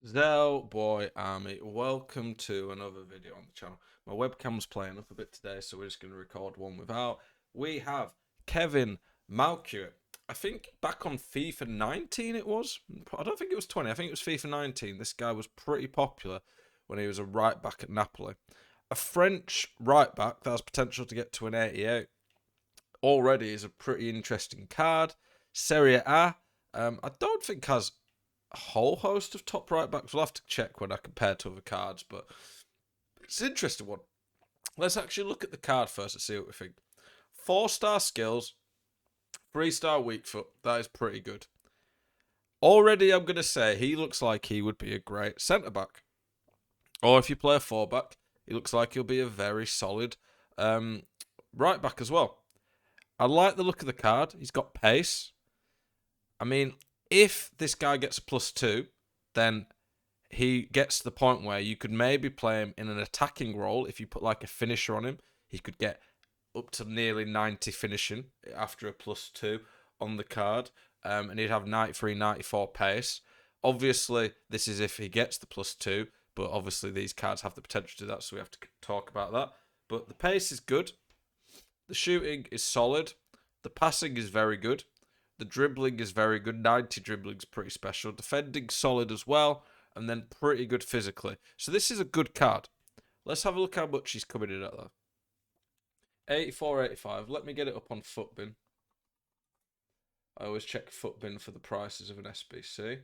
Zel Boy Army, welcome to another video on the channel. My webcam's playing up a bit today, so we're just going to record one without. We have Kevin Malcuit. I think back on FIFA 19 it was. I don't think it was 20. I think it was FIFA 19. This guy was pretty popular when he was a right back at Napoli. A French right back that has potential to get to an 88 already is a pretty interesting card. Seria A, I don't think has a whole host of top right backs. We'll have to check when I compare to other cards, but it's an interesting one. Let's actually look at the card first and see what we think. 4-star skills, 3-star weak foot. That is pretty good. Already, I'm going to say he looks like he would be a great centre back. Or if you play a 4-back, he looks like he'll be a very solid right back as well. I like the look of the card. He's got pace. I mean, if this guy gets a +2, then he gets to the point where you could maybe play him in an attacking role. If you put like a finisher on him, he could get up to nearly 90 finishing after a +2 on the card. And he'd have 93, 94 pace. Obviously, this is if he gets the +2, but obviously these cards have the potential to do that, so we have to talk about that. But the pace is good. The shooting is solid. The passing is very good. The dribbling is very good. 90 dribbling is pretty special. Defending solid as well. And then pretty good physically. So this is a good card. Let's have a look how much he's coming in at though. 84, 85. Let me get it up on Footbin. I always check Footbin for the prices of an SBC.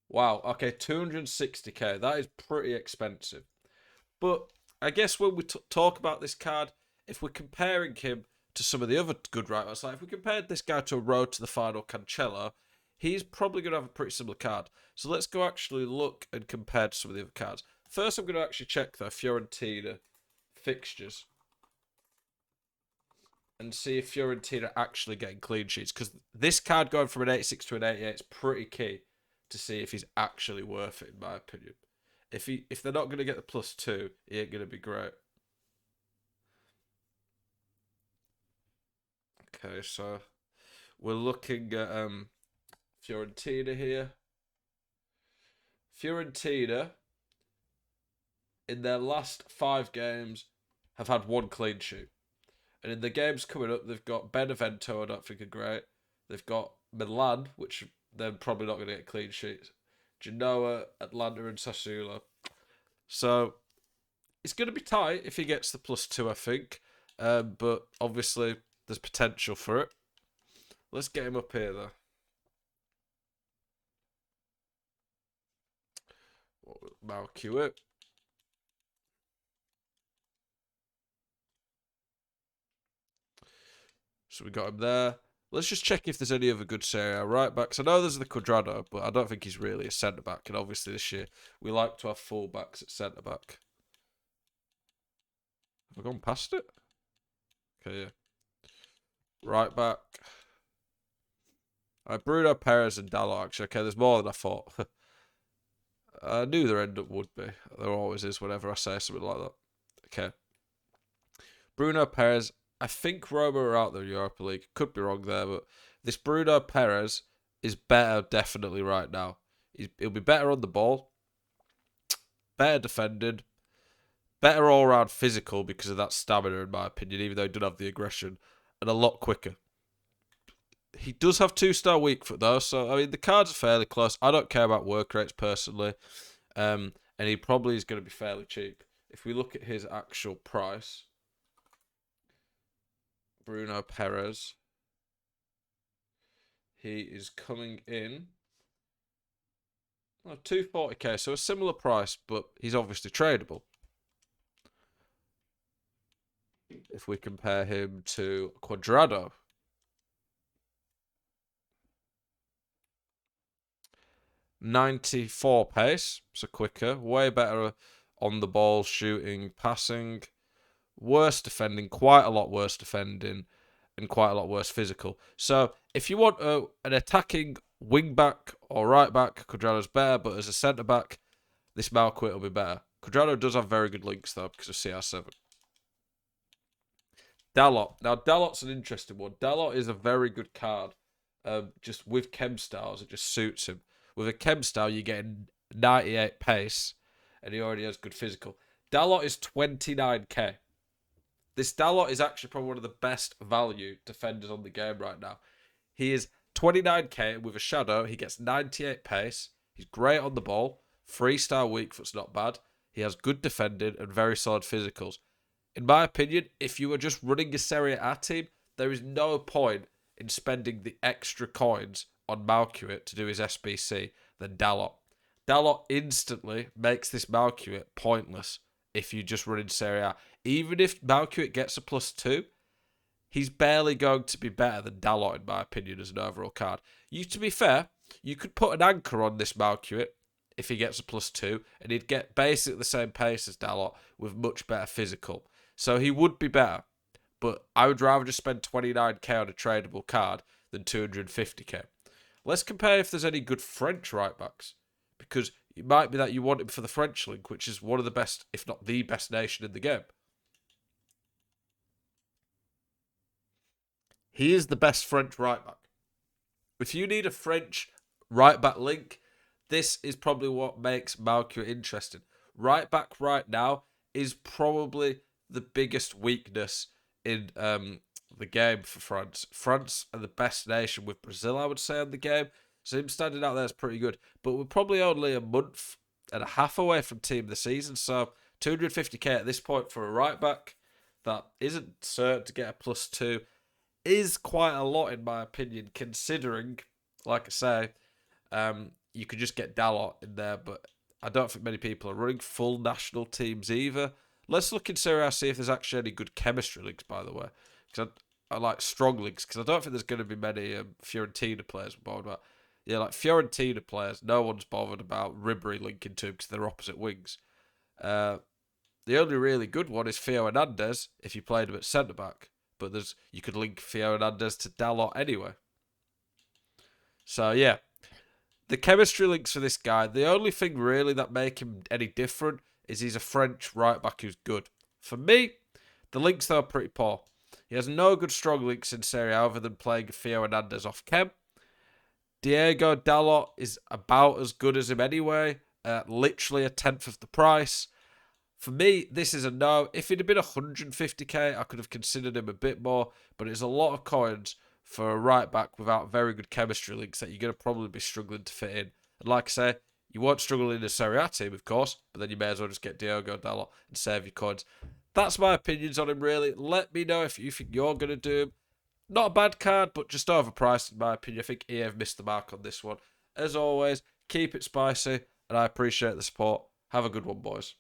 Wow. Okay, 260k. That is pretty expensive. But I guess when we talk about this card, if we're comparing him to some of the other good right backs, like if we compared this guy to a Road to the Final Cancelo, he's probably going to have a pretty similar card. So let's go actually look and compare to some of the other cards. First, I'm going to actually check their Fiorentina fixtures and see if Fiorentina are actually getting clean sheets. Because this card going from an 86 to an 88 is pretty key to see if he's actually worth it, in my opinion. If they're not going to get the +2, he ain't going to be great. Okay, so we're looking at Fiorentina here. Fiorentina, in their last 5 games, have had 1 clean sheet. And in the games coming up, they've got Benevento, I don't think are great. They've got Milan, which they're probably not going to get clean sheets. Genoa, Atlanta, and Sassuolo. So it's going to be tight if he gets the +2, I think. But obviously, there's potential for it. Let's get him up here, though. Malcuit. So we got him there. Let's just check if there's any other good Seria right backs. I know there's the Quadrado, but I don't think he's really a centre back. And obviously this year we like to have full backs at centre back. Have I gone past it? Okay, yeah. Right back. Bruno Perez and Dalot, actually. Okay, there's more than I thought. I knew there end up would be. There always is whenever I say something like that. Okay. Bruno Perez. I think Roma are out the Europa League. Could be wrong there, but this Bruno Perez is better definitely right now. He'll be better on the ball, better defended, better all round physical because of that stamina, in my opinion, even though he doesn't have the aggression, and a lot quicker. He does have 2-star weak foot though, so I mean the cards are fairly close. I don't care about work rates personally, and he probably is going to be fairly cheap. If we look at his actual price, Bruno Perez, he is coming in 240k, so a similar price, but he's obviously tradable. If we compare him to Quadrado, 94 pace, so quicker, way better on the ball, shooting, passing, worse defending, quite a lot worse defending, and quite a lot worse physical. So if you want an attacking wing back or right back, Quadrado's better, but as a centre back, this Malcuit will be better. Quadrado does have very good links though because of CR7. Dalot. Now Dalot's an interesting one. Dalot is a very good card. Just with chem styles, it just suits him. With a chem style, you're getting 98 pace, and he already has good physical. Dalot is 29k. This Dalot is actually probably one of the best value defenders on the game right now. He is 29k with a shadow. He gets 98 pace. He's great on the ball. 3-star weak foot's not bad. He has good defending and very solid physicals. In my opinion, if you were just running a Seria A team, there is no point in spending the extra coins on Malcuit to do his SBC than Dalot. Dalot instantly makes this Malcuit pointless if you just run in Seria A. Even if Malcuit gets a +2, he's barely going to be better than Dalot, in my opinion, as an overall card. To be fair, you could put an anchor on this Malcuit if he gets a +2, and he'd get basically the same pace as Dalot with much better physical. So he would be better, but I would rather just spend 29k on a tradable card than 250k. Let's compare if there's any good French right-backs, because it might be that you want him for the French link, which is one of the best, if not the best nation in the game. He is the best French right-back. If you need a French right-back link, this is probably what makes Malcuit interesting. Right-back right now is probably the biggest weakness in the game for France. France are the best nation with Brazil, I would say, on the game. So him standing out there is pretty good. But we're probably only a month and a half away from Team of the Season. So 250k at this point for a right-back that isn't certain to get a +2 is quite a lot, in my opinion, considering, like I say, you could just get Dalot in there, but I don't think many people are running full national teams either. Let's look in Seria A, see if there's actually any good chemistry links, by the way. Because I like strong links, because I don't think there's going to be many Fiorentina players bothered about. Yeah, like Fiorentina players, no one's bothered about Ribery linking to because they're opposite wings. The only really good one is Theo Hernandez, if you played him at centre-back. But you could link Theo Hernandez to Dalot anyway. So, yeah. The chemistry links for this guy, the only thing really that make him any different is he's a French right-back who's good. For me, the links, though, are pretty poor. He has no good strong links in Serie A other than playing Theo Hernandez off chem. Diego Dalot is about as good as him anyway, literally a tenth of the price. For me, this is a no. If it had been 150k, I could have considered him a bit more, but it's a lot of coins for a right-back without very good chemistry links that you're going to probably be struggling to fit in. And like I say, you won't struggle in a Serie A team, of course, but then you may as well just get Diego Dalot and save your coins. That's my opinions on him, really. Let me know if you think you're going to do him. Not a bad card, but just overpriced, in my opinion. I think EA have missed the mark on this one. As always, keep it spicy, and I appreciate the support. Have a good one, boys.